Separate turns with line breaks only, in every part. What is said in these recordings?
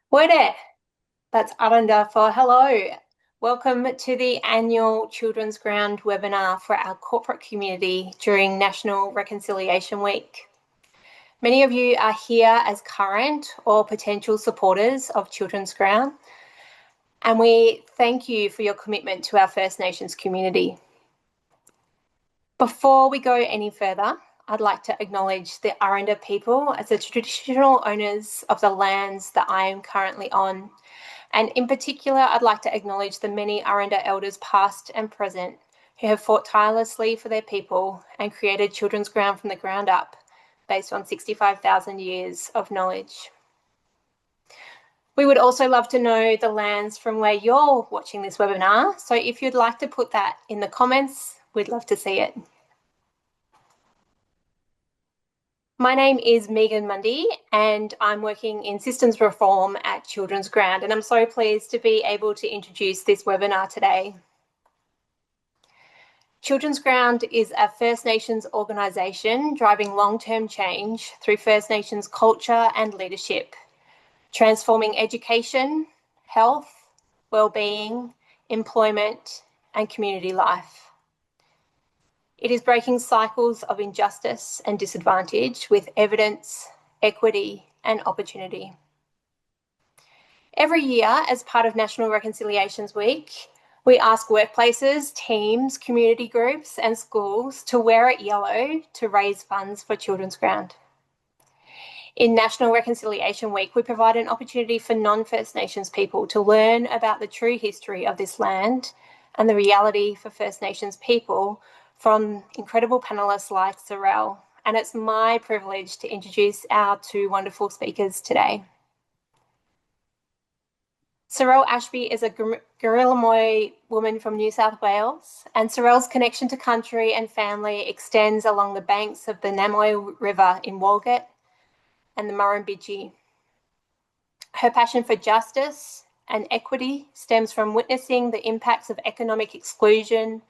Where That's Aranda for hello. Welcome to the annual Children's Ground webinar for our corporate community during National Reconciliation Week. Many of you are here as current or potential supporters of Children's Ground, and we thank you for your commitment to our First Nations community. Before we go any further, I'd like to acknowledge the Aranda people as the traditional owners of the lands that I am currently on. And in particular, I'd like to acknowledge the many Aranda elders past and present who have fought tirelessly for their people and created Children's Ground from the ground up based on 65,000 years of knowledge. We would also love to know the lands from where you're watching this webinar. So if you'd like to put that in the comments, we'd love to see it. My name is Megan Mundy and I'm working in systems reform at Children's Ground, and I'm so pleased to be able to introduce this webinar today. Children's Ground is a First Nations organisation driving long-term change through First Nations culture and leadership, transforming education, health, well-being, employment and community life. It is breaking cycles of injustice and disadvantage with evidence, equity and opportunity. Every year, as part of National Reconciliations Week, we ask workplaces, teams, community groups and schools to wear it yellow to raise funds for Children's Ground. In National Reconciliation Week, we provide an opportunity for non-First Nations people to learn about the true history of this land and the reality for First Nations people from incredible panellists like Sorrell. And it's my privilege to introduce our two wonderful speakers today. Sorrell Ashby is a Gamilaroi woman from New South Wales, and Sorrell's connection to country and family extends along the banks of the Namoy River in Walgett and the Murrumbidgee. Her passion for justice and equity stems from witnessing the impacts of economic exclusion,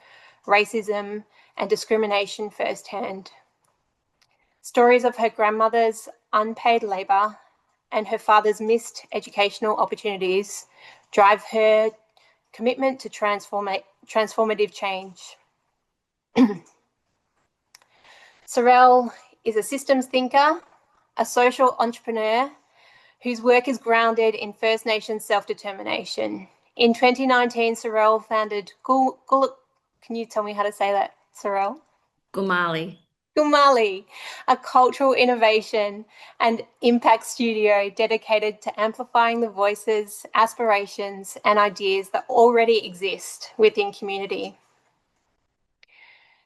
racism, and discrimination firsthand. Stories of her grandmother's unpaid labour and her father's missed educational opportunities drive her commitment to transformative change. Sorrell is a systems thinker, a social entrepreneur whose work is grounded in First Nations self-determination. In 2019, Sorrell founded can you tell me how to say that, Sorrell? Gumali, a cultural innovation and impact studio dedicated to amplifying the voices, aspirations, and ideas that already exist within community.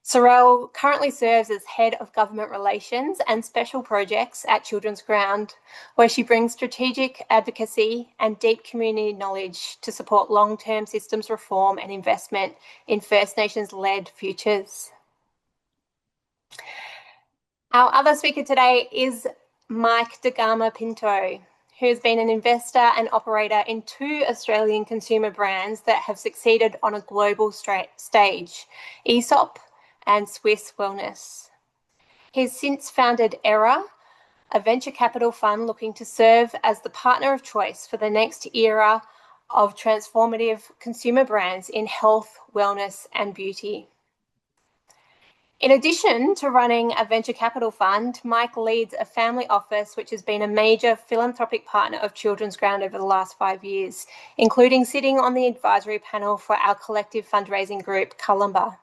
Sorrell currently serves as Head of Government Relations and Special Projects at Children's Ground, where she brings strategic advocacy and deep community knowledge to support long-term systems reform and investment in First Nations-led futures. Our other speaker today is Mike de Gama Pinto, who has been an investor and operator in two Australian consumer brands that have succeeded on a global stage, Aesop and Swiss Wellness. He's since founded Era, a venture capital fund looking to serve as the partner of choice for the next era of transformative consumer brands in health, wellness and beauty. In addition to running a venture capital fund, Mike leads a family office which has been a major philanthropic partner of Children's Ground over the last 5 years, including sitting on the advisory panel for our collective fundraising group, Kalumba.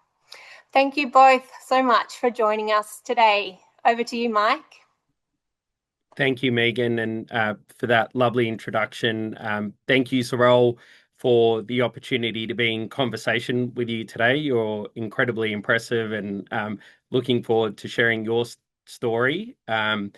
Thank you both so much for joining us today. Over to you, Mike.
Thank you, Megan, and for that lovely introduction. Thank you, Sorrell, for the opportunity to be in conversation with you today. You're incredibly impressive and looking forward to sharing your story. And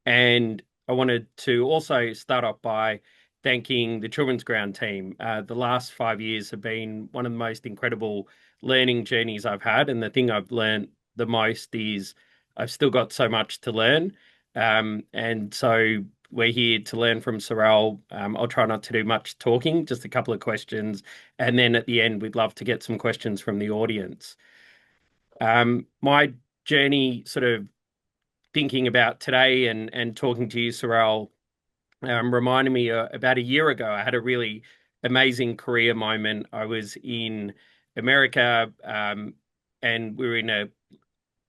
I wanted to also start off by thanking the Children's Ground team. The last 5 years have been one of the most incredible learning journeys I've had. And the thing I've learned the most is I've still got so much to learn. And so we're here to learn from Sorrell. I'll try not to do much talking, just a couple of questions. And then at the end, we'd love to get some questions from the audience. My journey sort of thinking about today and talking to you, Sorrell, reminded me about a year ago, I had a really amazing career moment. I was in America, and we were in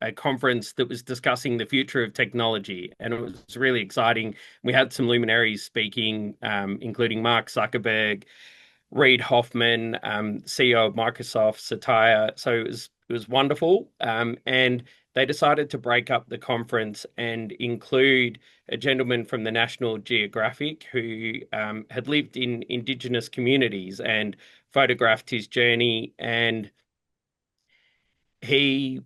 a conference that was discussing the future of technology, and it was really exciting. We had some luminaries speaking, including Mark Zuckerberg, Reid Hoffman, CEO of Microsoft, Satya. So it was wonderful. And they decided to break up the conference and include a gentleman from the National Geographic who had lived in Indigenous communities and photographed his journey. And he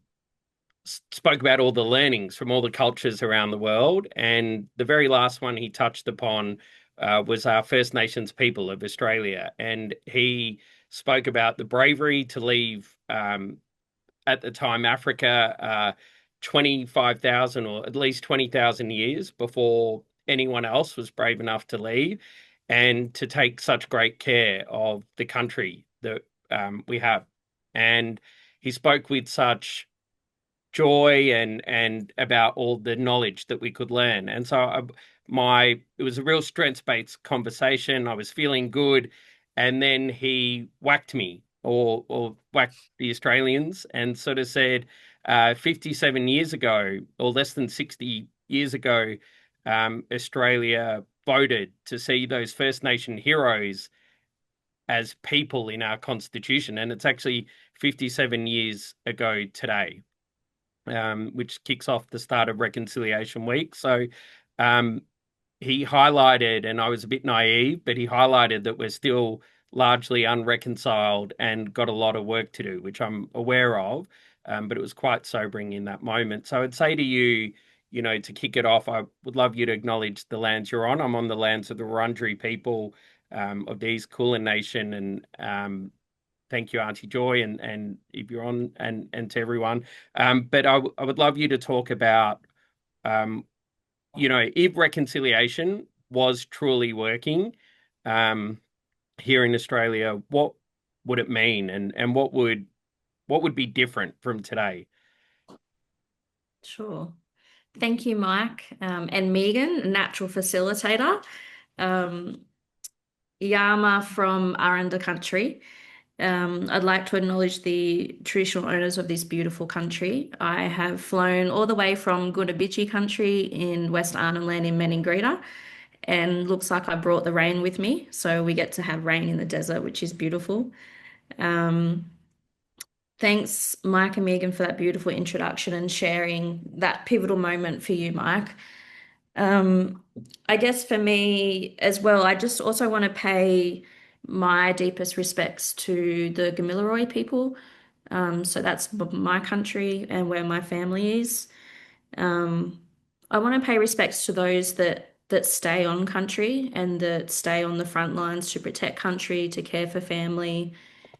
spoke about all the learnings from all the cultures around the world. And the very last one he touched upon was our First Nations people of Australia. And he spoke about the bravery to leave, at the time, Africa, 25,000 or at least 20,000 years before anyone else was brave enough to leave, and to take such great care of the country that we have. And he spoke with such joy and about all the knowledge that we could learn. And so it was a real strengths-based conversation. I was feeling good, and then he whacked me, or whacked the Australians, and sort of said, 57 years ago, or less than 60 years ago, Australia voted to see those First Nation heroes as people in our constitution, and it's actually 57 years ago today, which kicks off the start of Reconciliation Week. So um, he highlighted, and I was a bit naive, but he highlighted that we're still largely unreconciled and got a lot of work to do, which I'm aware of. But it was quite sobering in that moment. So I'd say to you, to kick it off, I would love you to acknowledge the lands you're on. I'm on the lands of the Wurundjeri people, of the East Kulin Nation, and thank you, Auntie Joy, and if you're on, and to everyone. But I would love you to talk about, um, if reconciliation was truly working, um, here in Australia, what would it mean, and what would be different from today?
Sure. Thank you, Mike, and Megan, a natural facilitator. Um, Yama from Aranda country. I'd like to acknowledge the traditional owners of this beautiful country. I have flown all the way from Gundabichi country in West Arnhem Land in Meningreta, and looks like I brought the rain with me. So we get to have rain in the desert, which is beautiful. Um, Thanks, Mike and Megan, for that beautiful introduction and sharing that pivotal moment for you, Mike. Um, I guess for me as well, I just also want to pay my deepest respects to the Gamilaroi people. So that's my country and where my family is. Um, I want to pay respects to those that stay on country and that stay on the front lines to protect country, to care for family,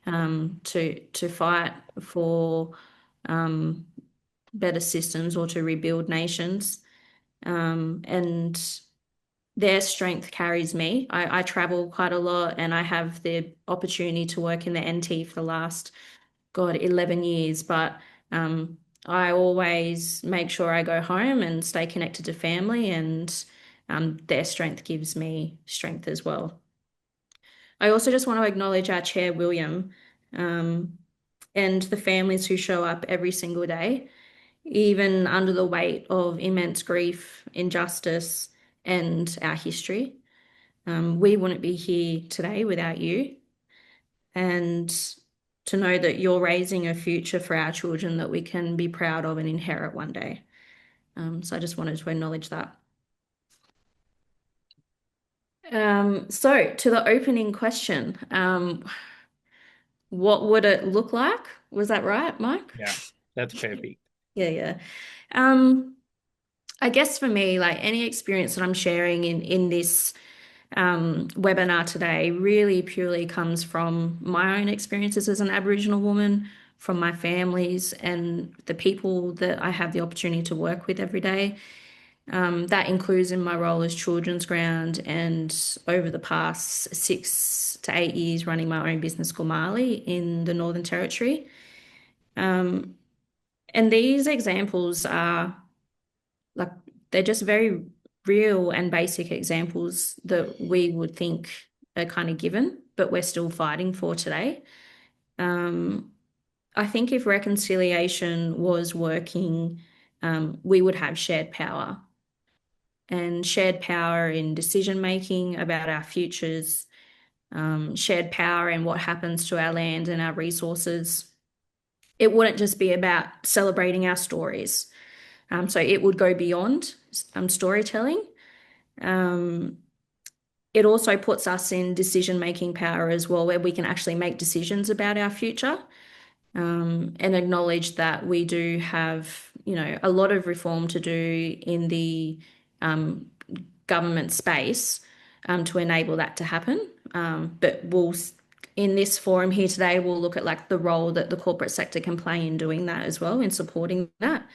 to fight for um, better systems or to rebuild nations. And their strength carries me. I travel quite a lot and I have the opportunity to work in the NT for the last, God, 11 years. But I always make sure I go home and stay connected to family, and their strength gives me strength as well. I also just want to acknowledge our chair, William, um, and the families who show up every single day, even under the weight of immense grief, injustice, and our history. We wouldn't be here today without you. And to know that you're raising a future for our children that we can be proud of and inherit one day. So I just wanted to acknowledge that. So to the opening question, what would it look like? Was that right, Mike?
Yeah, that's perfect.
Yeah, yeah. Um, I guess for me, like any experience that I'm sharing in this webinar today really purely comes from my own experiences as an Aboriginal woman, from my families and the people that I have the opportunity to work with every day. That includes in my role as Children's Ground, and over the past 6 to 8 years running my own business, Gulmali, in the Northern Territory. And these examples are like, they're just very real and basic examples that we would think are kind of given, but we're still fighting for today. I think if reconciliation was working, we would have shared power, and shared power in decision making about our futures, shared power in what happens to our land and our resources. It wouldn't just be about celebrating our stories. So it would go beyond storytelling. It also puts us in decision-making power as well, where we can actually make decisions about our future, and acknowledge that we do have, a lot of reform to do in the government space to enable that to happen. But in this forum here today, we'll look at like the role that the corporate sector can play in doing that as well, in supporting that.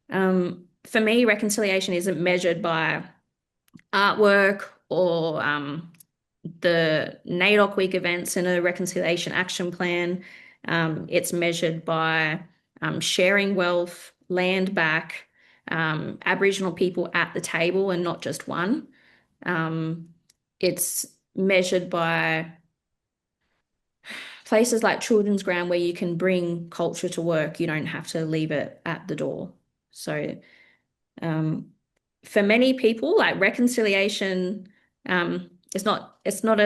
For me, reconciliation isn't measured by artwork or the NAIDOC Week events and a reconciliation action plan. It's measured by sharing wealth, land back, Aboriginal people at the table and not just one. It's measured by places like Children's Ground where you can bring culture to work. You don't have to leave it at the door. So for many people, like reconciliation, it's not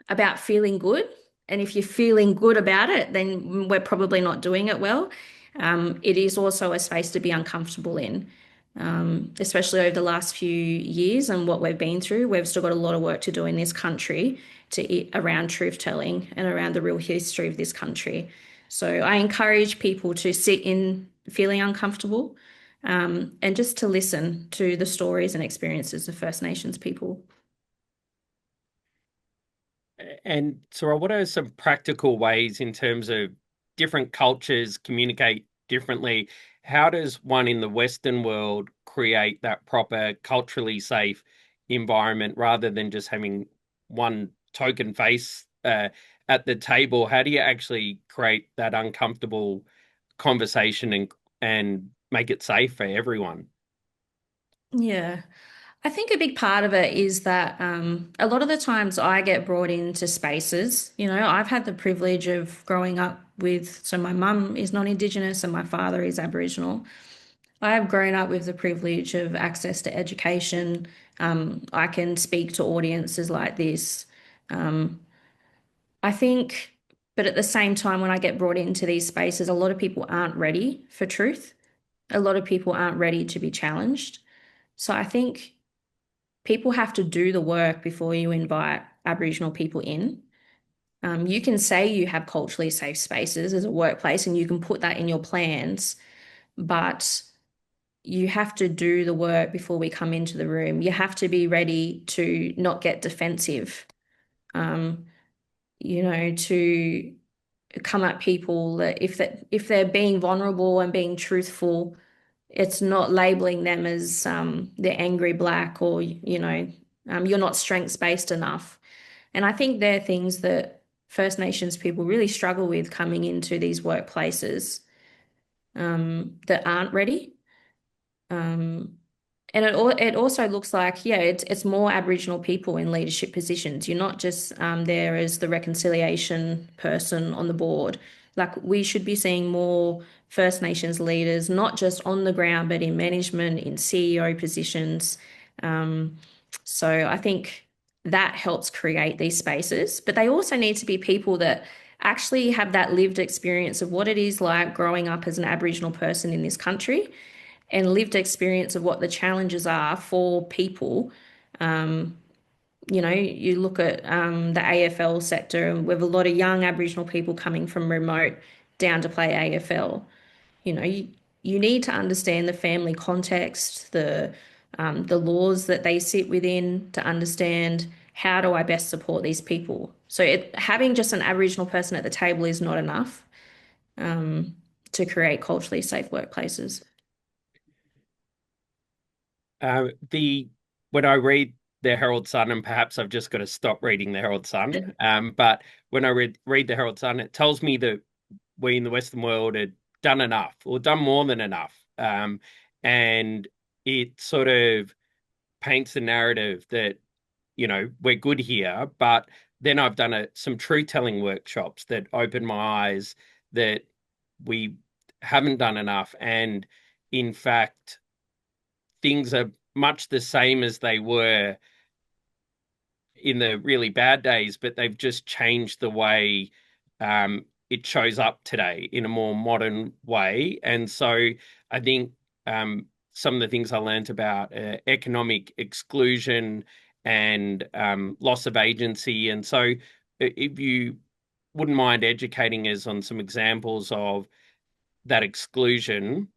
about feeling good. And if you're feeling good about it, then we're probably not doing it well. It is also a space to be uncomfortable in, especially over the last few years and what we've been through. We've still got a lot of work to do in this country around truth telling and around the real history of this country. So I encourage people to sit in feeling uncomfortable, and just to listen to the stories and experiences of First Nations people.
And Sorrell, what are some practical ways in terms of different cultures communicate differently? How does one in the Western world create that proper culturally safe environment rather than just having one token face at the table? How do you actually create that uncomfortable conversation and make it safe for everyone?
Yeah. I think a big part of it is that a lot of the times I get brought into spaces. I've had the privilege of growing up so my mum is non-Indigenous and my father is Aboriginal. I have grown up with the privilege of access to education. I can speak to audiences like this. I think, but at the same time, when I get brought into these spaces, a lot of people aren't ready for truth. A lot of people aren't ready to be challenged. So I think people have to do the work before you invite Aboriginal people in. You can say you have culturally safe spaces as a workplace and you can put that in your plans, but you have to do the work before we come into the room. You have to be ready to not get defensive, to come at people that if they're being vulnerable and being truthful, it's not labeling them as they're angry black or you're not strengths based enough. And I think they're things that First Nations people really struggle with coming into these workplaces, that aren't ready. And it also looks like, yeah, it's more Aboriginal people in leadership positions. You're not just there as the reconciliation person on the board. Like we should be seeing more First Nations leaders, not just on the ground, but in management, in CEO positions. So I think that helps create these spaces. But they also need to be people that actually have that lived experience of what it is like growing up as an Aboriginal person in this country, and lived experience of what the challenges are for people. You look at the AFL sector, and we have a lot of young Aboriginal people coming from remote down to play AFL. You need to understand the family context, the laws that they sit within, to understand how do I best support these people. So having just an Aboriginal person at the table is not enough to create culturally safe workplaces.
When I read the Herald Sun, and perhaps I've just got to stop reading the Herald Sun, but when I read the Herald Sun, it tells me that we in the Western world had done enough or done more than enough, and it sort of paints the narrative that, we're good here. But then I've done some truth-telling workshops that opened my eyes that we haven't done enough. And in fact, things are much the same as they were in the really bad days, but they've just changed the way it shows up today in a more modern way. And so I think some of the things I learned about economic exclusion and loss of agency. And so if you wouldn't mind educating us on some examples of that exclusion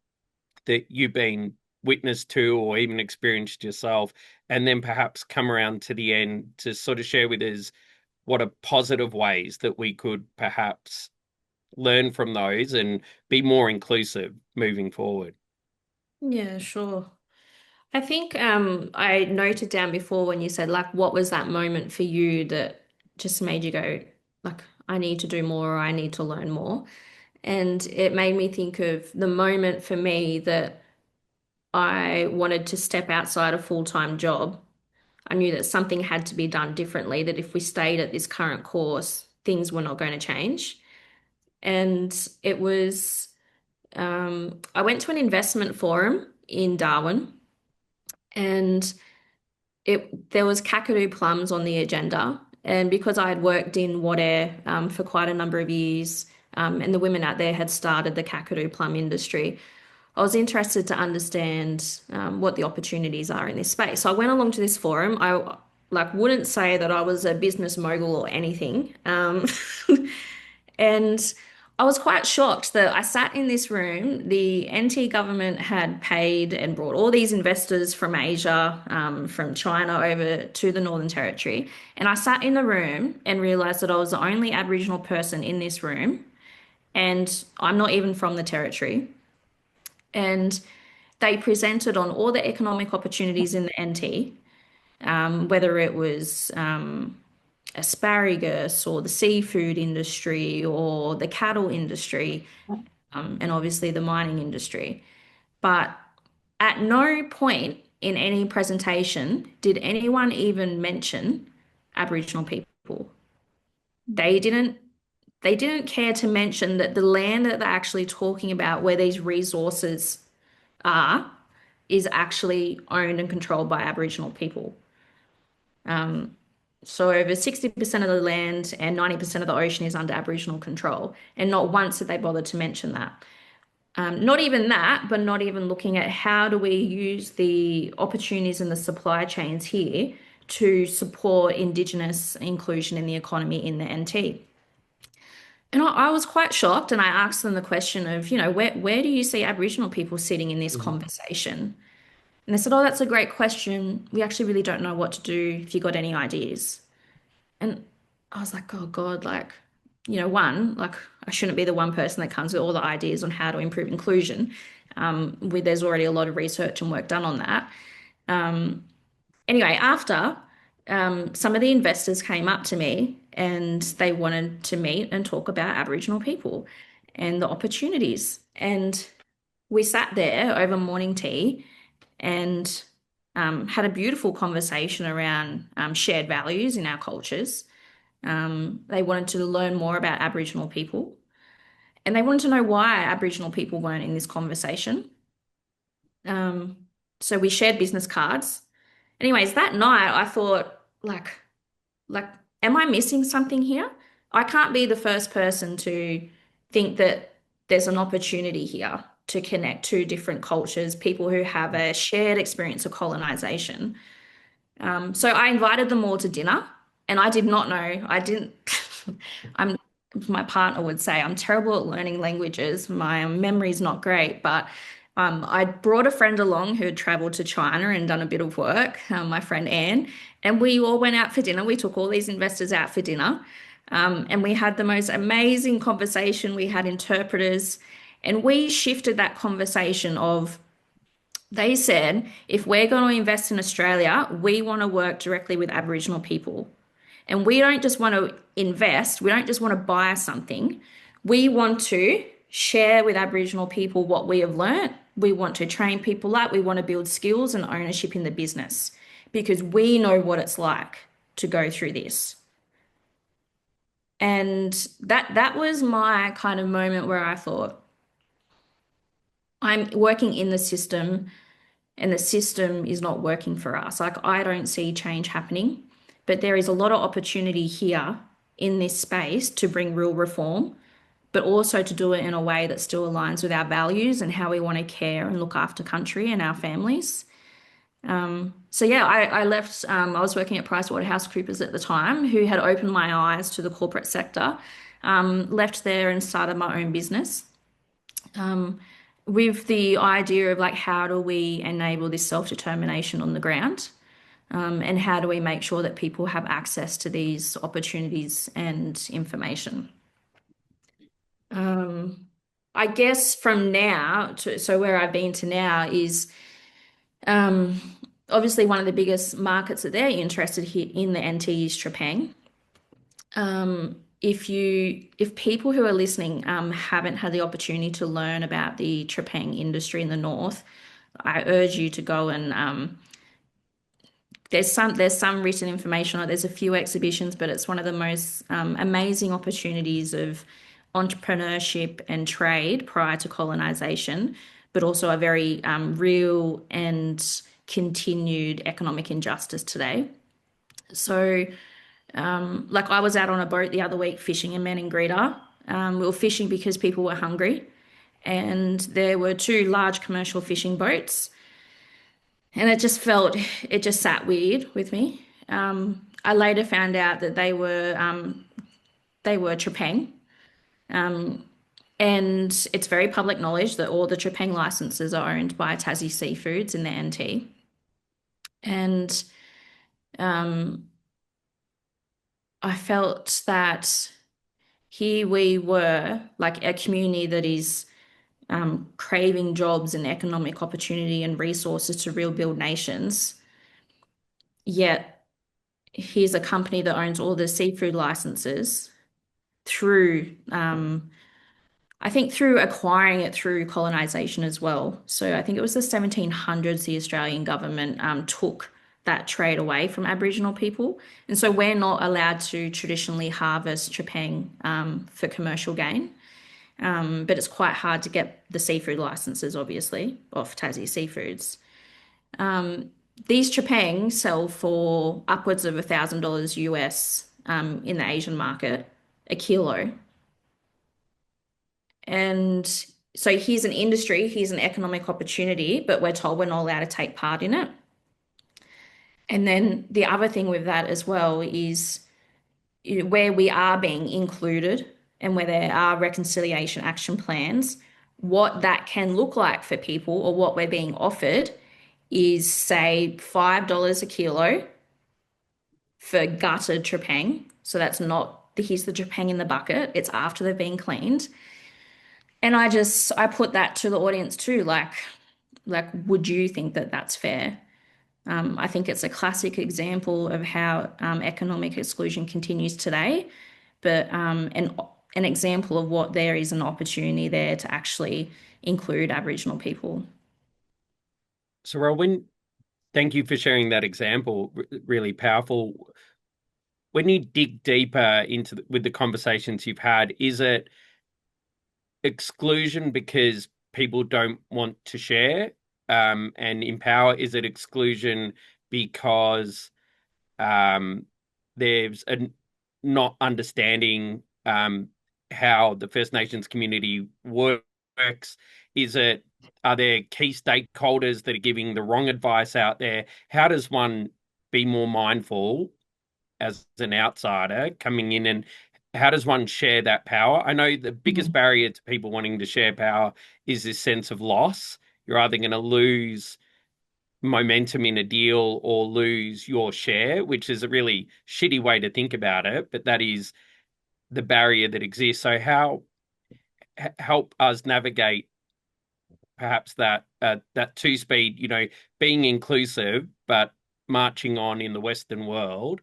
that you've been witness to or even experienced yourself, and then perhaps come around to the end to sort of share with us what are positive ways that we could perhaps learn from those and be more inclusive moving forward.
Yeah, sure. I think I noted down before when you said like what was that moment for you that just made you go like I need to do more or I need to learn more. And it made me think of the moment for me that I wanted to step outside a full-time job. I knew that something had to be done differently, that if we stayed at this current course, things were not going to change. And it was, I went to an investment forum in Darwin, and there was Kakadu plums on the agenda. And because I had worked in water for quite a number of years, and the women out there had started the Kakadu plum industry, I was interested to understand what the opportunities are in this space. So I went along to this forum. I like wouldn't say that I was a business mogul or anything. And I was quite shocked that I sat in this room. The NT government had paid and brought all these investors from Asia, from China over to the Northern Territory. And I sat in the room and realized that I was the only Aboriginal person in this room. And I'm not even from the Territory. And they presented on all the economic opportunities in the NT, whether it was asparagus or the seafood industry or the cattle industry, and obviously the mining industry. But at no point in any presentation did anyone even mention Aboriginal people. They didn't care to mention that the land that they're actually talking about, where these resources are, is actually owned and controlled by Aboriginal people. So over 60% of the land and 90% of the ocean is under Aboriginal control. And not once did they bother to mention that. Not even that, but not even looking at how do we use the opportunities in the supply chains here to support Indigenous inclusion in the economy in the NT. And I was quite shocked, and I asked them the question of, where do you see Aboriginal people sitting in this conversation? And they said, oh, that's a great question. We actually really don't know what to do if you got any ideas. And I was like, oh God, like, I shouldn't be the one person that comes with all the ideas on how to improve inclusion. There's already a lot of research and work done on that. Anyway, after some of the investors came up to me and they wanted to meet and talk about Aboriginal people and the opportunities. And we sat there over morning tea and had a beautiful conversation around shared values in our cultures. They wanted to learn more about Aboriginal people, and they wanted to know why Aboriginal people weren't in this conversation. So we shared business cards. Anyways, that night I thought, like, am I missing something here? I can't be the first person to think that there's an opportunity here to connect two different cultures, people who have a shared experience of colonization. So I invited them all to dinner, and I did not know, my partner would say I'm terrible at learning languages. My memory's not great, but I brought a friend along who had traveled to China and done a bit of work, my friend Anne, and we all went out for dinner. We took all these investors out for dinner, and we had the most amazing conversation. We had interpreters, and we shifted that conversation of, they said, if we're going to invest in Australia, we want to work directly with Aboriginal people. And we don't just want to invest, we don't just want to buy something. We want to share with Aboriginal people what we have learnt. We want to train people up. We want to build skills and ownership in the business. because we know what it's like to go through this. And that was my kind of moment where I thought, I'm working in the system and the system is not working for us. Like, I don't see change happening, but there is a lot of opportunity here in this space to bring real reform, but also to do it in a way that still aligns with our values and how we want to care and look after country and our families. So yeah, I left. I was working at PricewaterhouseCoopers at the time, who had opened my eyes to the corporate sector. Left there and started my own business, with the idea of like, how do we enable this self-determination on the ground? And how do we make sure that people have access to these opportunities and information? I guess from now to so where I've been to now is um, obviously one of the biggest markets that they're interested here in the NT is Trepang. If people who are listening haven't had the opportunity to learn about the Trepang industry in the north, I urge you to go and there's some written information on it. There's a few exhibitions, but it's one of the most amazing opportunities of entrepreneurship and trade prior to colonization, but also a very real and continued economic injustice today. So, like, I was out on a boat the other week fishing in Meningreta. We were fishing because people were hungry, and there were two large commercial fishing boats, and it just sat weird with me. I later found out that they were Trepang, and it's very public knowledge that all the Trepang licenses are owned by Tassie Seafoods in the NT. And I felt that here we were, like, a community that is craving jobs and economic opportunity and resources to rebuild nations. Yet here's a company that owns all the seafood licenses through, I think, through acquiring it through colonization as well. So I think it was the 1700s, the Australian government took that trade away from Aboriginal people. And so we're not allowed to traditionally harvest Trepang for commercial gain. But it's quite hard to get the seafood licenses, obviously, off Tassie Seafoods. These Trepang sell for upwards of $1,000 US in the Asian market a kilo. And so here's an industry, here's an economic opportunity, but we're told we're not allowed to take part in it. And then the other thing with that as well is, where we are being included and where there are reconciliation action plans, what that can look like for people, or what we're being offered is, say, $5 a kilo for gutted Trepang. So that's not here's the Trepang in the bucket, it's after they've been cleaned. And I put that to the audience too, like, would you think that that's fair? I think it's a classic example of how economic exclusion continues today, but an example of what there is an opportunity there to actually include Aboriginal people.
So, thank you for sharing that example. Really powerful. When you dig deeper into with the conversations you've had, is it exclusion because people don't want to share and empower? Is it exclusion because there's a not understanding how the First Nations community works? Are there key stakeholders that are giving the wrong advice out there? How does one be more mindful as an outsider coming in, and how does one share that power? I know the biggest barrier to people wanting to share power is this sense of loss. You're either going to lose momentum in a deal or lose your share, which is a really shitty way to think about it, but that is the barrier that exists. So how help us navigate perhaps that two-speed, being inclusive but marching on in the Western world.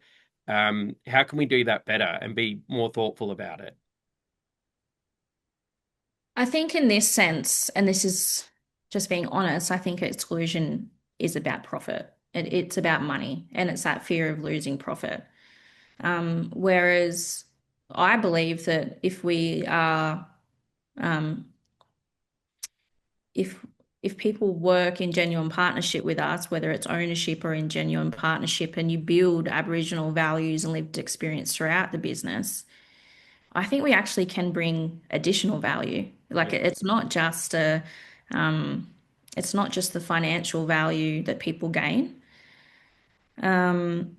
How can we do that better and be more thoughtful about it?
I think in this sense, and this is just being honest, I think exclusion is about profit. It's about money, and it's that fear of losing profit. Whereas I believe that um, if if people work in genuine partnership with us, whether it's ownership or in genuine partnership, and you build Aboriginal values and lived experience throughout the business, I think we actually can bring additional value. Like
Yeah.
um, it's not just the financial value that people gain. Um,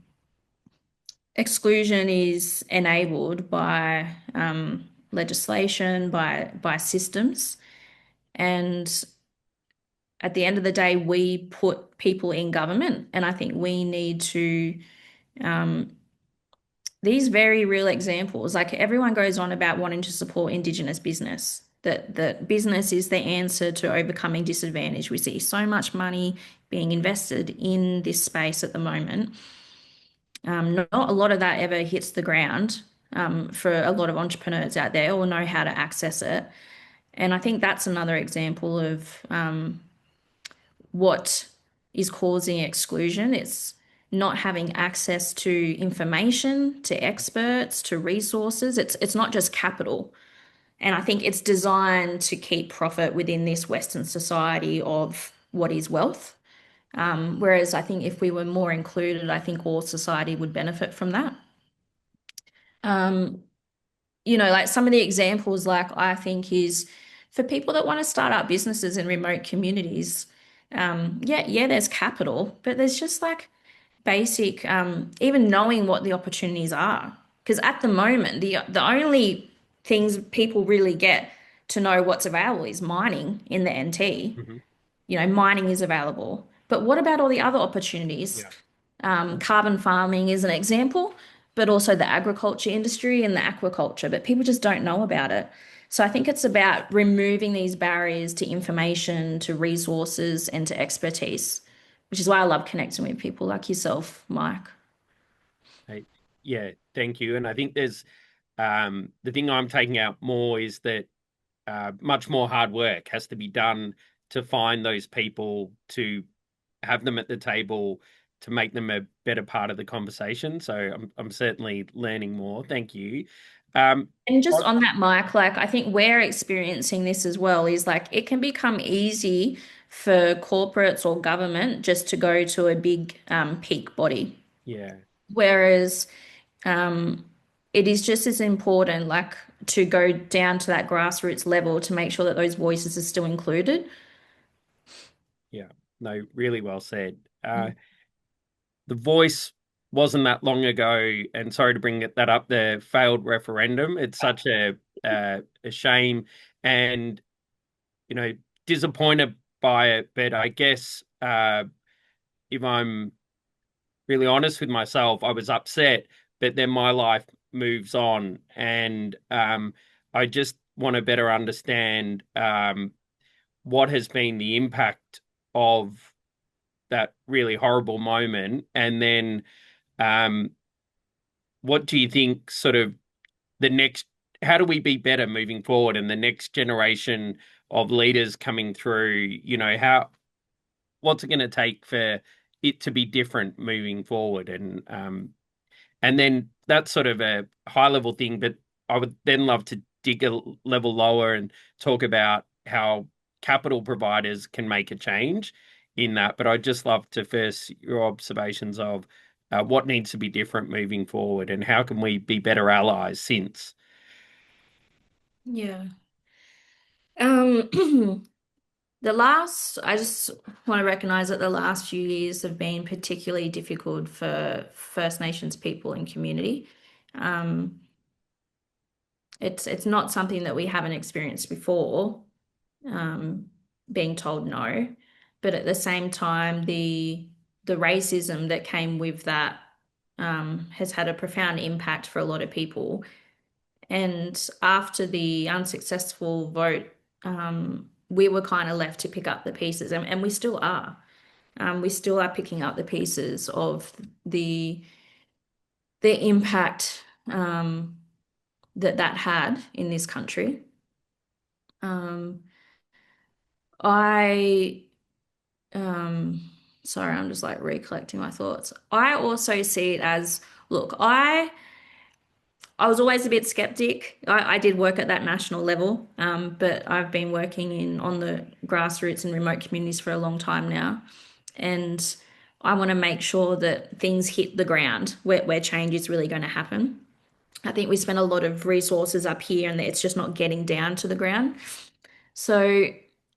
Exclusion is enabled by legislation, by systems, and at the end of the day, we put people in government, and I think we need to um, these very real examples. Like everyone goes on about wanting to support Indigenous business. That business is the answer to overcoming disadvantage. We see so much money being invested in this space at the moment. Not a lot of that ever hits the ground for a lot of entrepreneurs out there or know how to access it. And I think that's another example of what is causing exclusion. It's not having access to information, to experts, to resources. It's not just capital. And I think it's designed to keep profit within this Western society of what is wealth. Whereas I think if we were more included, I think all society would benefit from that. Um, like some of the examples, like I think is for people that want to start up businesses in remote communities. Yeah, there's capital, but there's just like basic, even knowing what the opportunities are. Because at the moment, the only things people really get to know what's available is mining in the NT.
Hmm.
Mining is available. But what about all the other opportunities?
Yeah.
Carbon farming is an example, but also the agriculture industry and the aquaculture, but people just don't know about it. So I think it's about removing these barriers to information, to resources, and to expertise, which is why I love connecting with people like yourself, Mike.
Hey, yeah, thank you. And I think there's the thing I'm taking out more is that much more hard work has to be done to find those people, to have them at the table, to make them a better part of the conversation. So I'm certainly learning more. Thank you.
And just
What?
on that, Mike, like I think we're experiencing this as well, is like it can become easy for corporates or government just to go to a big peak body.
Yeah,
Whereas um, it is just as important, like to go down to that grassroots level to make sure that those voices are still included.
yeah. No, really well said. The Voice wasn't that long ago, and sorry to bring that up, the failed referendum. It's such a shame, and you know, disappointed by it. But I guess if I'm really honest with myself, I was upset. But then my life moves on, and I just want to better understand what has been the impact of that really horrible moment, and then um, what do you think sort of the next, how do we be better moving forward and the next generation of leaders coming through, what's it going to take for it to be different moving forward? And then that's sort of a high level thing, but I would then love to dig a level lower and talk about how capital providers can make a change in that. But I'd just love to first your observations of what needs to be different moving forward and how can we be better allies since.
Yeah. I just want to recognize that the last few years have been particularly difficult for First Nations people and community. Um, it's not something that we haven't experienced before, um, being told no, but at the same time, the racism that came with that has had a profound impact for a lot of people. And after the unsuccessful vote, we were kind of left to pick up the pieces, and we still are. We still are picking up the pieces of the the impact that had in this country. Um, I um, Sorry, I'm just like recollecting my thoughts. I also see it as, look, I was always a bit skeptic. I did work at that national level, but I've been working in on the grassroots and remote communities for a long time now. And I want to make sure that things hit the ground where change is really going to happen. I think we spend a lot of resources up here and it's just not getting down to the ground. So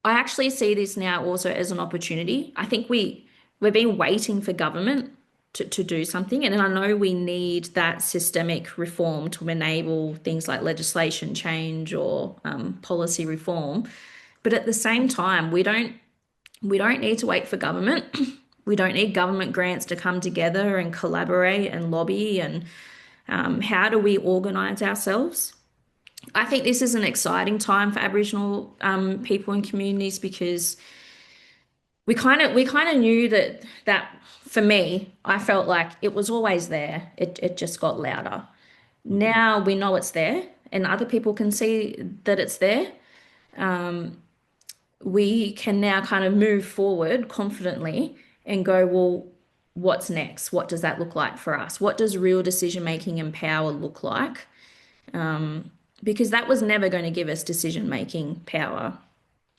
I actually see this now also as an opportunity. I think we've been waiting for government to do something. And I know we need that systemic reform to enable things like legislation change or policy reform. But at the same time, we don't need to wait for government. We don't need government grants to come together and collaborate and lobby. And how do we organise ourselves? I think this is an exciting time for Aboriginal people and communities because we kind of knew that for me, I felt like it was always there. It just got louder. Now we know it's there, and other people can see that it's there. We can now kind of move forward confidently and go, well, what's next? What does that look like for us? What does real decision making and power look like? Because that was never going to give us decision making power.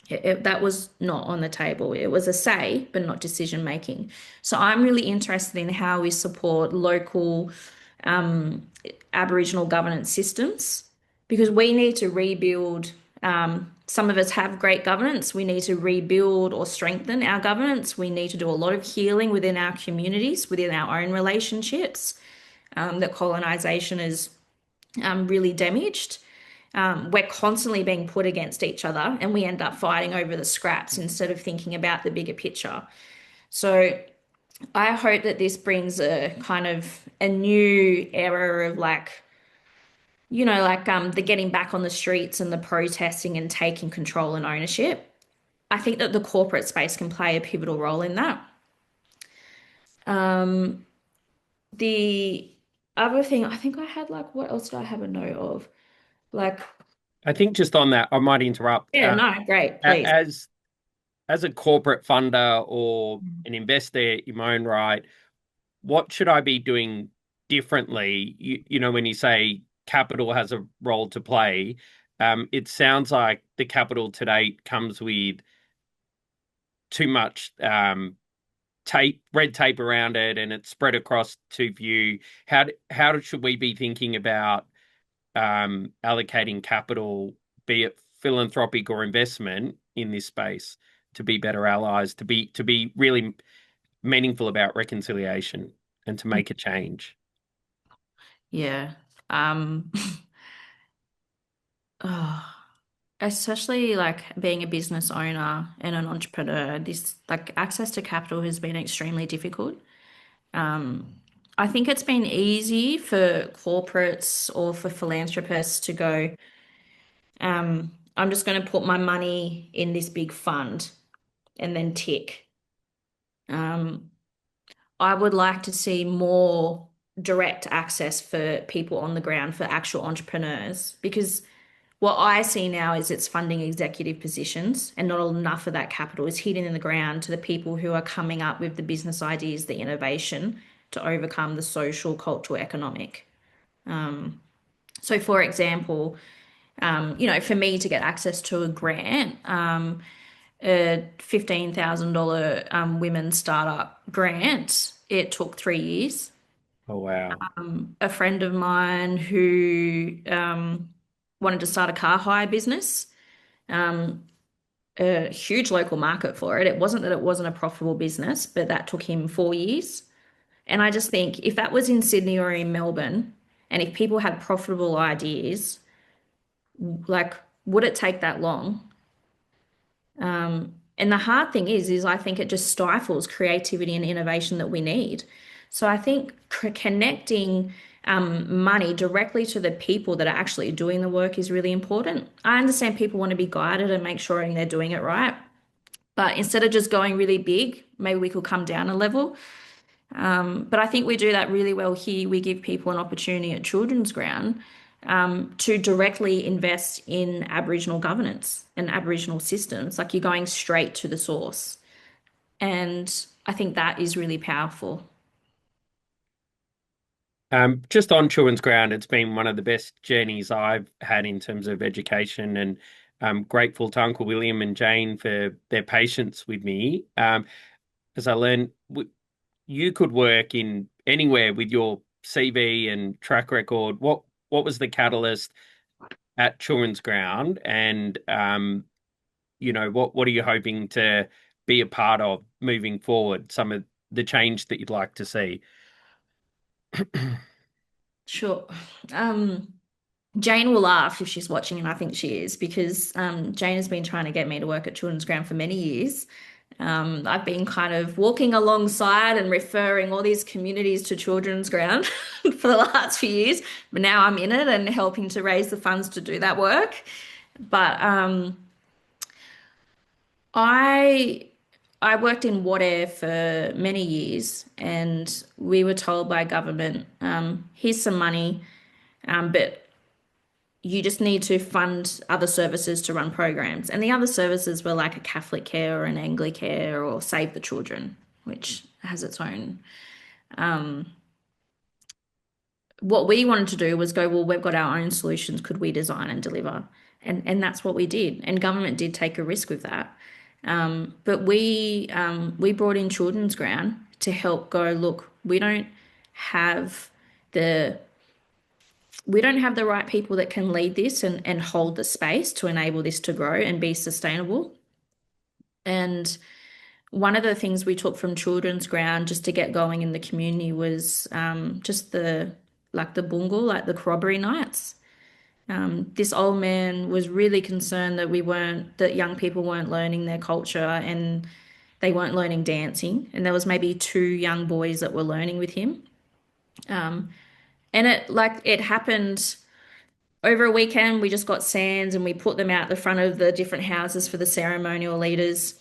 That was not on the table. It was a say, but not decision making. So I'm really interested in how we support local Aboriginal governance systems because we need to rebuild. Some of us have great governance. We need to rebuild or strengthen our governance. We need to do a lot of healing within our communities, within our own relationships that colonisation is really damaged. We're constantly being put against each other and we end up fighting over the scraps instead of thinking about the bigger picture. So I hope that this brings a kind of a new era of the getting back on the streets and the protesting and taking control and ownership. I think that the corporate space can play a pivotal role in that. The other thing, I think I had what else did I have a note of?
I think just on that, I might interrupt.
Yeah, no, great, please.
As a corporate funder or an investor in my own right, what should I be doing differently? When you say capital has a role to play, it sounds like the capital to date comes with too much red tape around it, and it's spread across too few. How should we be thinking about allocating capital, be it philanthropic or investment, in this space to be better allies, to be really meaningful about reconciliation and to make a change?
Yeah. Oh, especially being a business owner and an entrepreneur, this access to capital has been extremely difficult. I think it's been easy for corporates or for philanthropists to go, I'm just going to put my money in this big fund and then tick. I would like to see more direct access for people on the ground, for actual entrepreneurs, because what I see now is it's funding executive positions and not enough of that capital is hitting in the ground to the people who are coming up with the business ideas, the innovation to overcome the social, cultural, economic. So for example, for me to get access to a grant, a $15,000 women startup grant, it took 3 years.
Oh, wow.
A friend of mine who wanted to start a car hire business, a huge local market for it. It wasn't that it wasn't a profitable business, but that took him 4 years. And I just think if that was in Sydney or in Melbourne, and if people had profitable ideas, would it take that long? And the hard thing is I think it just stifles creativity and innovation that we need. So I think connecting money directly to the people that are actually doing the work is really important. I understand people want to be guided and make sure they're doing it right. But instead of just going really big, maybe we could come down a level. But I think we do that really well here. We give people an opportunity at Children's Ground to directly invest in Aboriginal governance and Aboriginal systems. Like you're going straight to the source. And I think that is really powerful.
Just on Children's Ground, it's been one of the best journeys I've had in terms of education, and I'm grateful to Uncle William and Jane for their patience with me. As I learned, you could work in anywhere with your CV and track record. What was the catalyst at Children's Ground, and what are you hoping to be a part of moving forward? Some of the change that you'd like to see.
Sure. Um, Jane will laugh if she's watching, and I think she is, because Jane has been trying to get me to work at Children's Ground for many years. I've been kind of walking alongside and referring all these communities to Children's Ground for the last few years, but now I'm in it and helping to raise the funds to do that work. But I I worked in water for many years, and we were told by government, here's some money, but you just need to fund other services to run programs. And the other services were like a Catholic Care or an Anglicare or Save the Children, which has its own. What we wanted to do was go, well, we've got our own solutions. Could we design and deliver? And that's what we did. And government did take a risk with that. But we brought in Children's Ground to help go, look, have the we don't have the right people that can lead this and hold the space to enable this to grow and be sustainable. And one of the things we took from Children's Ground just to get going in the community was just the bungle, like the corroboree nights. This old man was really concerned that young people weren't learning their culture and they weren't learning dancing. And there was maybe two young boys that were learning with him. And it happened over a weekend. We just got sands and we put them out the front of the different houses for the ceremonial leaders.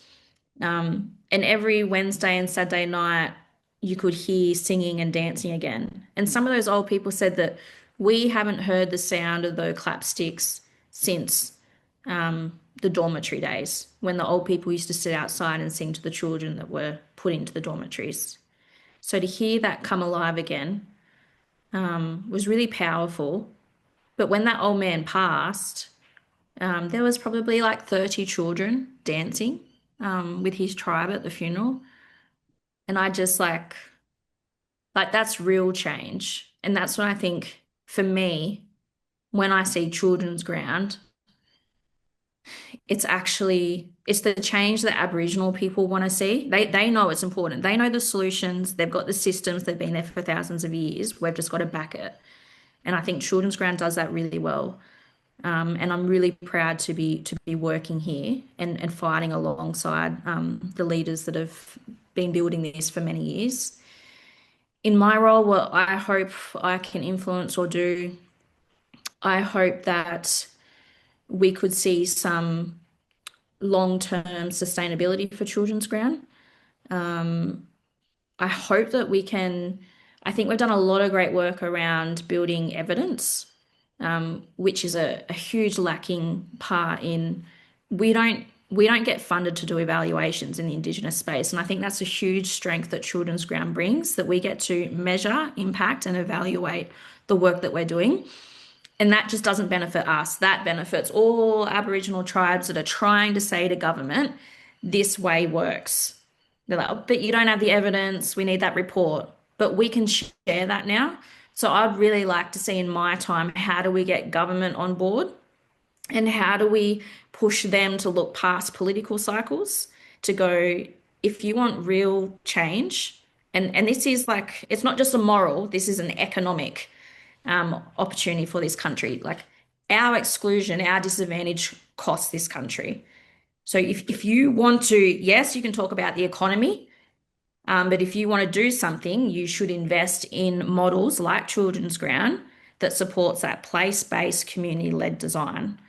And every Wednesday and Saturday night, you could hear singing and dancing again. And some of those old people said that we haven't heard the sound of the clapsticks since the dormitory days, when the old people used to sit outside and sing to the children that were put into the dormitories. So to hear that come alive again was really powerful. But when that old man passed, there was probably like 30 children dancing with his tribe at the funeral. And I just like that's real change. And that's what I think for me, when I see Children's Ground, it's the change that Aboriginal people want to see. They know it's important. They know the solutions. They've got the systems. They've been there for thousands of years. We've just got to back it. And I think Children's Ground does that really well. And I'm really proud to be working here and fighting alongside the leaders that have been building this for many years. In my role, what I hope I can influence or do, I hope that we could see some long-term sustainability for Children's Ground. I hope that we can. I think we've done a lot of great work around building evidence, which is a huge lacking part in we don't get funded to do evaluations in the Indigenous space. And I think that's a huge strength that Children's Ground brings, that we get to measure impact and evaluate the work that we're doing. And that just doesn't benefit us. That benefits all Aboriginal tribes that are trying to say to government, this way works. They're like, oh, but you don't have the evidence. We need that report. But we can share that now. So I'd really like to see in my time, how do we get government on board? And how do we push them to look past political cycles to go, if you want real change, and this is like, it's not just a moral, this is an economic opportunity for this country. Like our exclusion, our disadvantage costs this country. So if you want to, yes, you can talk about the economy, but if you want to do something, you should invest in models like Children's Ground that supports that place-based, community-led design.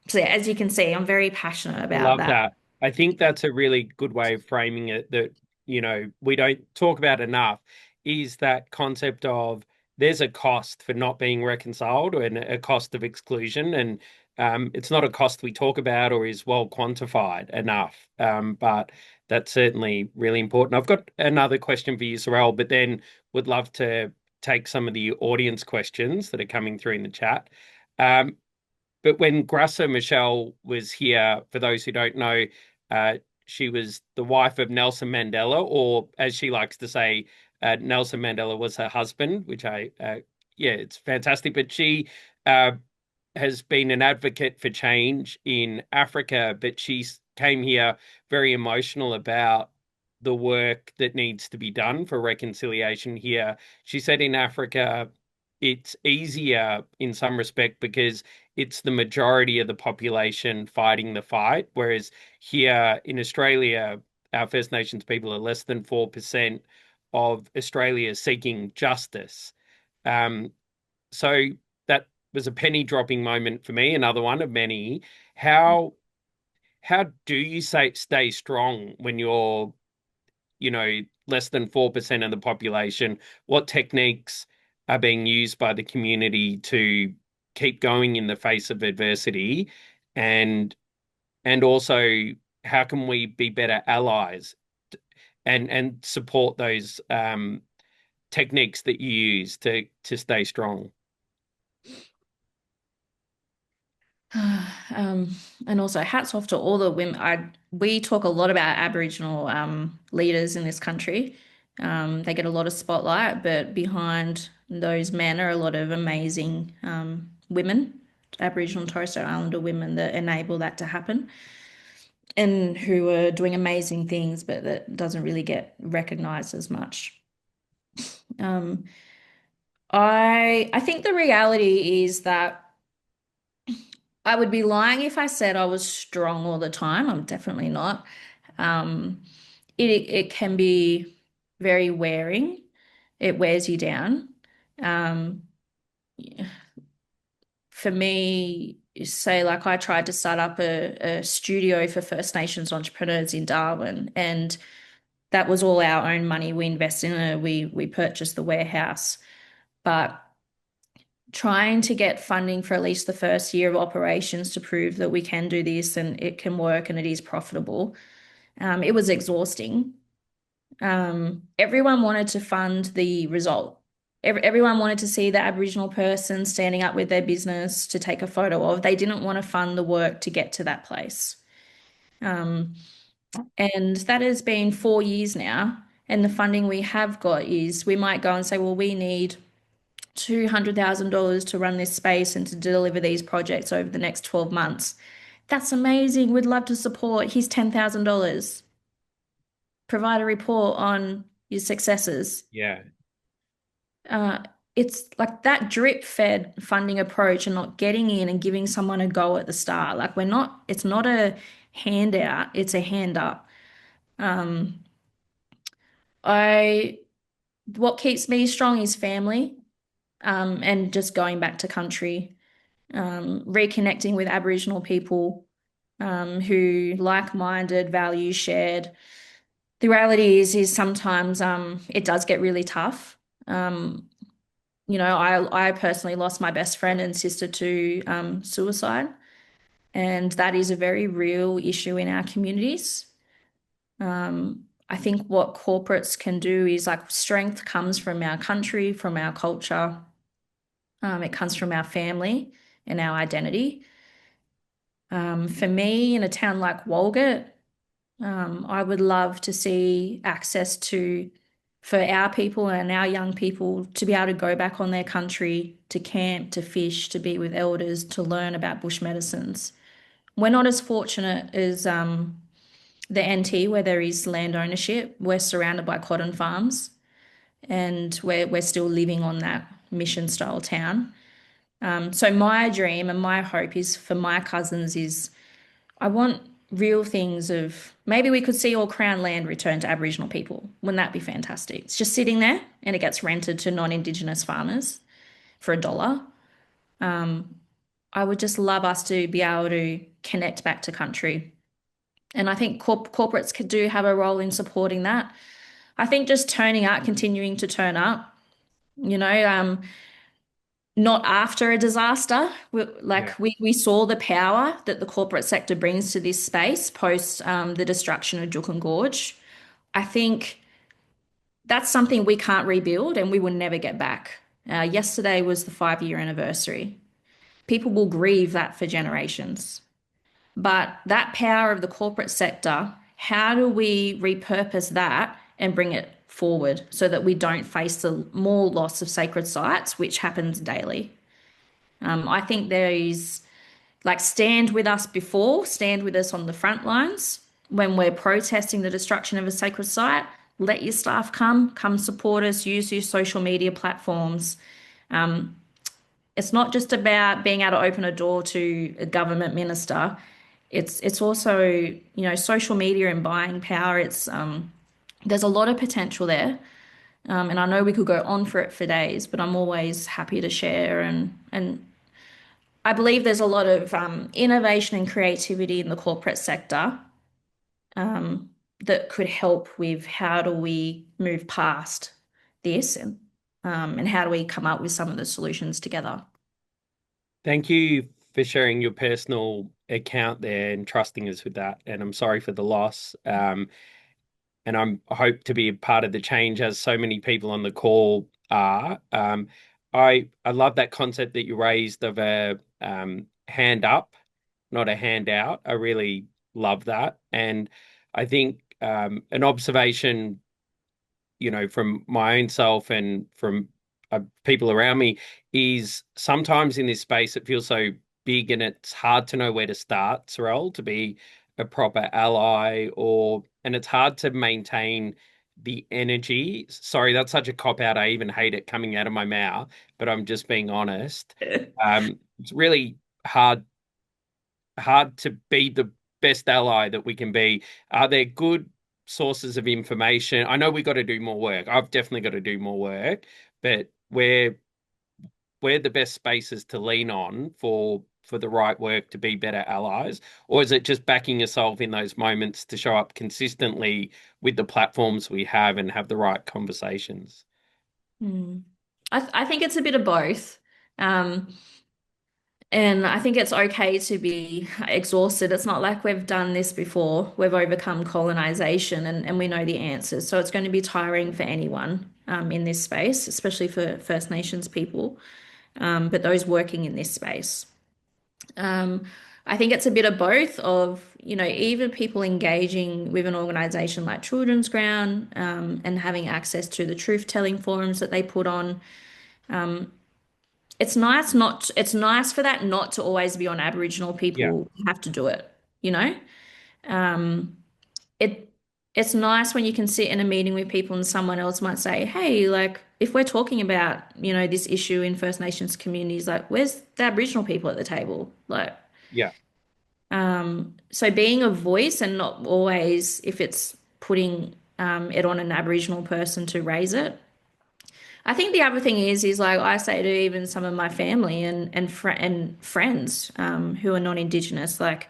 So yeah, as you can see, I'm very passionate
I
about
love
that.
that. I think that's a really good way of framing it that, we don't talk about enough, is that concept of there's a cost for not being reconciled and a cost of exclusion. And it's not a cost we talk about or is well quantified enough. But that's certainly really important. I've got another question for you, Sorrell, but then would love to take some of the audience questions that are coming through in the chat. But when Graça Michel was here, for those who don't know, uh, she was the wife of Nelson Mandela, or as she likes to say, Nelson Mandela was her husband, which yeah, it's fantastic. But she uh, has been an advocate for change in Africa, but she came here very emotional about the work that needs to be done for reconciliation here. She said in Africa, it's easier in some respect because it's the majority of the population fighting the fight, whereas here in Australia, our First Nations people are less than 4% of Australia seeking justice. Um, so that was a penny dropping moment for me, another one of many. How how do you stay strong when you're, less than 4% of the population? What techniques are being used by the community to keep going in the face of adversity? And also, how can we be better allies and support those techniques that you use to stay strong?
And also hats off to all the women. We talk a lot about Aboriginal leaders in this country. They get a lot of spotlight, but behind those men are a lot of amazing women, Aboriginal and Torres Strait Islander women that enable that to happen and who are doing amazing things, but that doesn't really get recognized as much. Um, I think the reality is that I would be lying if I said I was strong all the time. I'm definitely not. Um, it can be very wearing. It wears you down. Um, for me, say like I tried to start up a studio for First Nations entrepreneurs in Darwin, and that was all our own money. We invested in it. We purchased the warehouse, but trying to get funding for at least the first year of operations to prove that we can do this and it can work and it is profitable. It was exhausting. Everyone wanted to fund the result. Everyone wanted to see the Aboriginal person standing up with their business to take a photo of. They didn't want to fund the work to get to that place. And that has been 4 years now. And the funding we have got is we might go and say, well, we need $200,000 to run this space and to deliver these projects over the next 12 months. That's amazing. We'd love to support. Here's $10,000. Provide a report on your successes.
Yeah.
It's like that drip fed funding approach and not getting in and giving someone a go at the start. Like it's not a handout, it's a hand up. What keeps me strong is family, and just going back to country, reconnecting with Aboriginal people, who like-minded, values shared. The reality is sometimes it does get really tough. I personally lost my best friend and sister to suicide, and that is a very real issue in our communities. I think what corporates can do is like strength comes from our country, from our culture. It comes from our family and our identity. For me, in a town like Walgett, I would love to see access for our people and our young people to be able to go back on their country, to camp, to fish, to be with elders, to learn about bush medicines. We're not as fortunate as the NT, where there is land ownership. We're surrounded by cotton farms, and we're still living on that mission style town. So my dream and my hope is for my cousins is I want real things of maybe we could see all Crown land returned to Aboriginal people. Wouldn't that be fantastic? It's just sitting there and it gets rented to non-Indigenous farmers for $1. I would just love us to be able to connect back to country. And I think corporates do have a role in supporting that. I think just turning up, continuing to turn up, you know, not after a disaster.
Yeah.
We saw the power that the corporate sector brings to this space post the destruction of Juukan Gorge. I think that's something we can't rebuild and we will never get back. Yesterday was the 5-year anniversary. People will grieve that for generations. But that power of the corporate sector, how do we repurpose that and bring it forward so that we don't face the more loss of sacred sites, which happens daily? I think there is like stand with us before, stand with us on the front lines when we're protesting the destruction of a sacred site. Let your staff come support us, use your social media platforms. It's not just about being able to open a door to a government minister. It's also, social media and buying power. It's there's a lot of potential there. And I know we could go on for it for days, but I'm always happy to share and I believe there's a lot of innovation and creativity in the corporate sector that could help with how do we move past this and how do we come up with some of the solutions together.
Thank you for sharing your personal account there and trusting us with that. And I'm sorry for the loss. And I hope to be a part of the change as so many people on the call are. I love that concept that you raised of a hand up, not a handout. I really love that. And I think an observation, from my own self and from people around me is sometimes in this space it feels so big and it's hard to know where to start, Sorrell, to be a proper ally and it's hard to maintain the energy. Sorry, that's such a cop out. I even hate it coming out of my mouth, but I'm just being honest. It's really hard to be the best ally that we can be. Are there good sources of information? I know we got to do more work. I've definitely got to do more work, but we're the best spaces to lean on for the right work to be better allies? Or is it just backing yourself in those moments to show up consistently with the platforms we have and have the right conversations?
Hmm. I think it's a bit of both. Um, And I think it's okay to be exhausted. It's not like we've done this before. We've overcome colonization and we know the answers. So it's going to be tiring for anyone in this space, especially for First Nations people, but those working in this space. Um, I think it's a bit of both of, even people engaging with an organization like Children's Ground and having access to the truth-telling forums that they put on. It's nice for that not to always be on Aboriginal
Yeah,
people who have to do it, you know? It it's nice when you can sit in a meeting with people and someone else might say, hey, like if we're talking about, this issue in First Nations communities, like where's the Aboriginal people at the table? Like,
yeah.
so being a voice and not always if it's putting it on an Aboriginal person to raise it. I think the other thing is like I say to even some of my family and friends who are non-Indigenous, like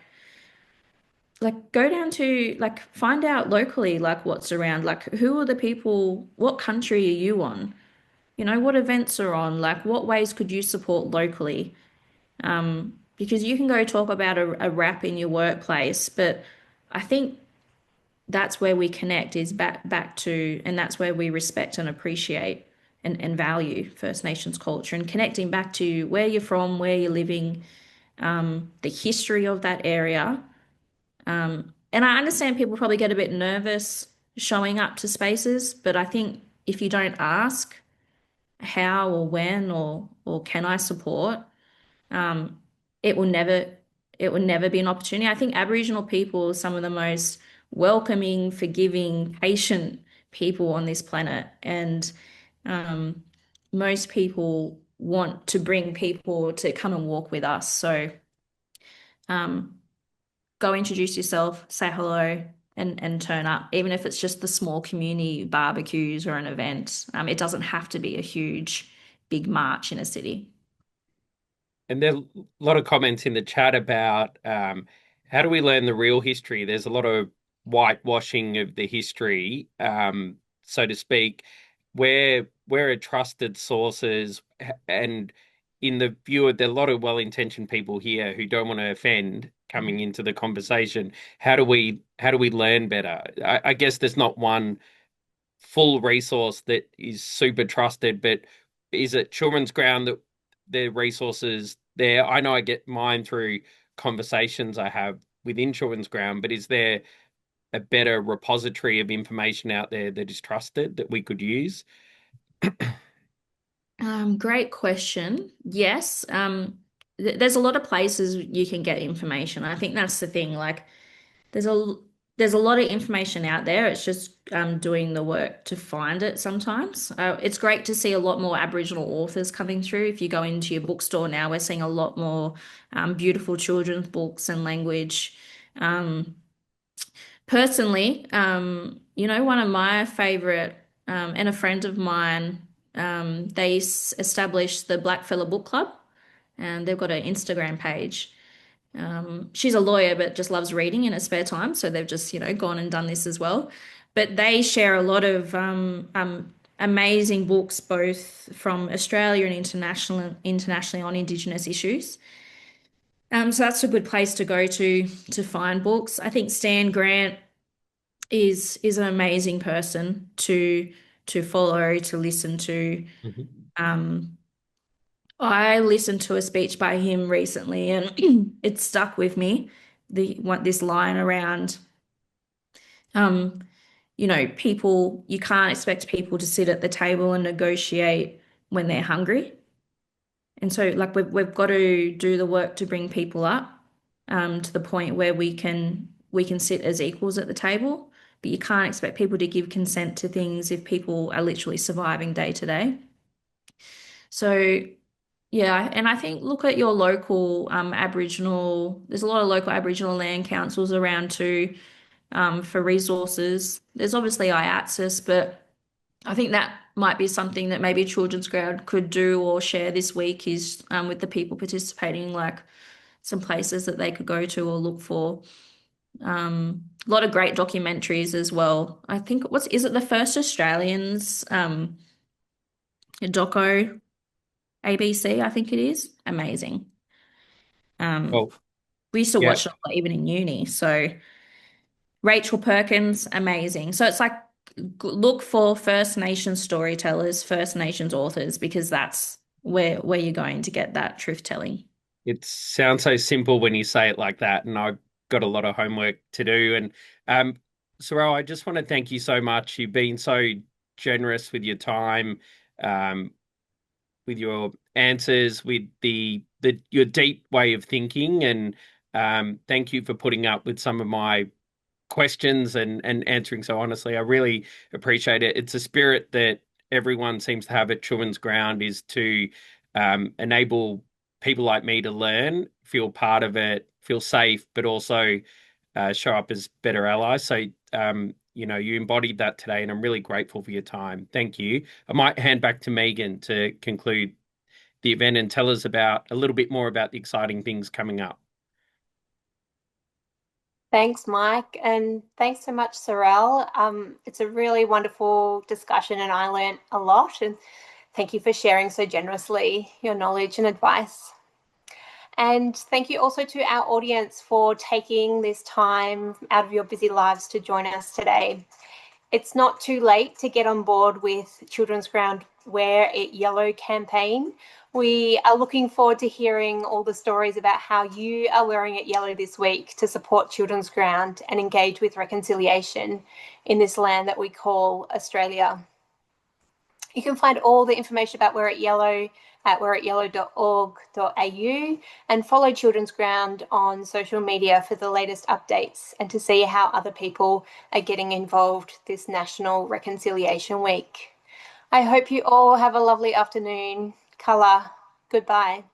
go down to like find out locally like what's around, like who are the people, what country are you on? What events are on? Like what ways could you support locally? Because you can go talk about a rap in your workplace, but I think that's where we connect is back to, and that's where we respect and appreciate and value First Nations culture and connecting back to where you're from, where you're living, the history of that area. And I understand people probably get a bit nervous showing up to spaces, but I think if you don't ask how or when or can I support, um, it will never it will never be an opportunity. I think Aboriginal people are some of the most welcoming, forgiving, patient people on this planet, and um, most people want to bring people to come and walk with us. So um, go introduce yourself, say hello, and turn up, even if it's just the small community barbecues or an event. It doesn't have to be a huge, big march in a city.
And there are a lot of comments in the chat about how do we learn the real history? There's a lot of whitewashing of the history, so to speak. Where are trusted sources, and in the view of there are a lot of well-intentioned people here who don't want to offend coming into the conversation, how do we learn better? I guess there's not one full resource that is super trusted, but is it Children's Ground that the resources there? I know I get mine through conversations I have within Children's Ground, but is there a better repository of information out there that is trusted that we could use?
Great question. Yes, there's a lot of places you can get information. I think that's the thing. Like, there's a there's a lot of information out there. It's just doing the work to find it sometimes. It's great to see a lot more Aboriginal authors coming through. If you go into your bookstore now, we're seeing a lot more beautiful children's books and language. Um, Personally, one of my favorite, and a friend of mine, they established the Blackfella Book Club, and they've got an Instagram page. She's a lawyer, but just loves reading in her spare time, so they've just, gone and done this as well. But they share a lot of amazing books, both from Australia and internationally on Indigenous issues. So that's a good place to go to find books. I think Stan Grant is an amazing person to follow, to listen to.
Mhm.
I listened to a speech by him recently, and it stuck with me. This line around, um, people, you can't expect people to sit at the table and negotiate when they're hungry. And so, like, we've got to do the work to bring people up, to the point where we can sit as equals at the table. But you can't expect people to give consent to things if people are literally surviving day to day. So yeah, and I think look at your local Aboriginal. There's a lot of local Aboriginal land councils around too, for resources. There's obviously IATSIS, but I think that might be something that maybe Children's Ground could do or share this week is, with the people participating, like some places that they could go to or look for. A lot of great documentaries as well. I think is it the First Australians doco, ABC, I think it is. Amazing. Um,
Well,
we used to
yeah,
watch it a lot even in uni. So Rachel Perkins, amazing. So it's like look for First Nations storytellers, First Nations authors, because that's where you're going to get that truth telling.
it sounds so simple when you say it like that, and I've got a lot of homework to do. And Sorrell, I just want to thank you so much. You've been so generous with your time, um, with your answers, with the your deep way of thinking, and thank you for putting up with some of my questions and answering so honestly. I really appreciate it. It's a spirit that everyone seems to have at Children's Ground, is to enable people like me to learn, feel part of it, feel safe, but also show up as better allies. So, you embodied that today, and I'm really grateful for your time. Thank you. I might hand back to Megan to conclude the event and tell us about a little bit more about the exciting things coming up.
Thanks, Mike, and thanks so much, Sorrell. It's a really wonderful discussion, and I learned a lot. And thank you for sharing so generously your knowledge and advice. And thank you also to our audience for taking this time out of your busy lives to join us today. It's not too late to get on board with Children's Ground Wear It Yellow campaign. We are looking forward to hearing all the stories about how you are wearing it yellow this week to support Children's Ground and engage with reconciliation in this land that we call Australia. You can find all the information about Wear It Yellow at wearityellow.org.au and follow Children's Ground on social media for the latest updates and to see how other people are getting involved this National Reconciliation Week. I hope you all have a lovely afternoon. Kala, goodbye.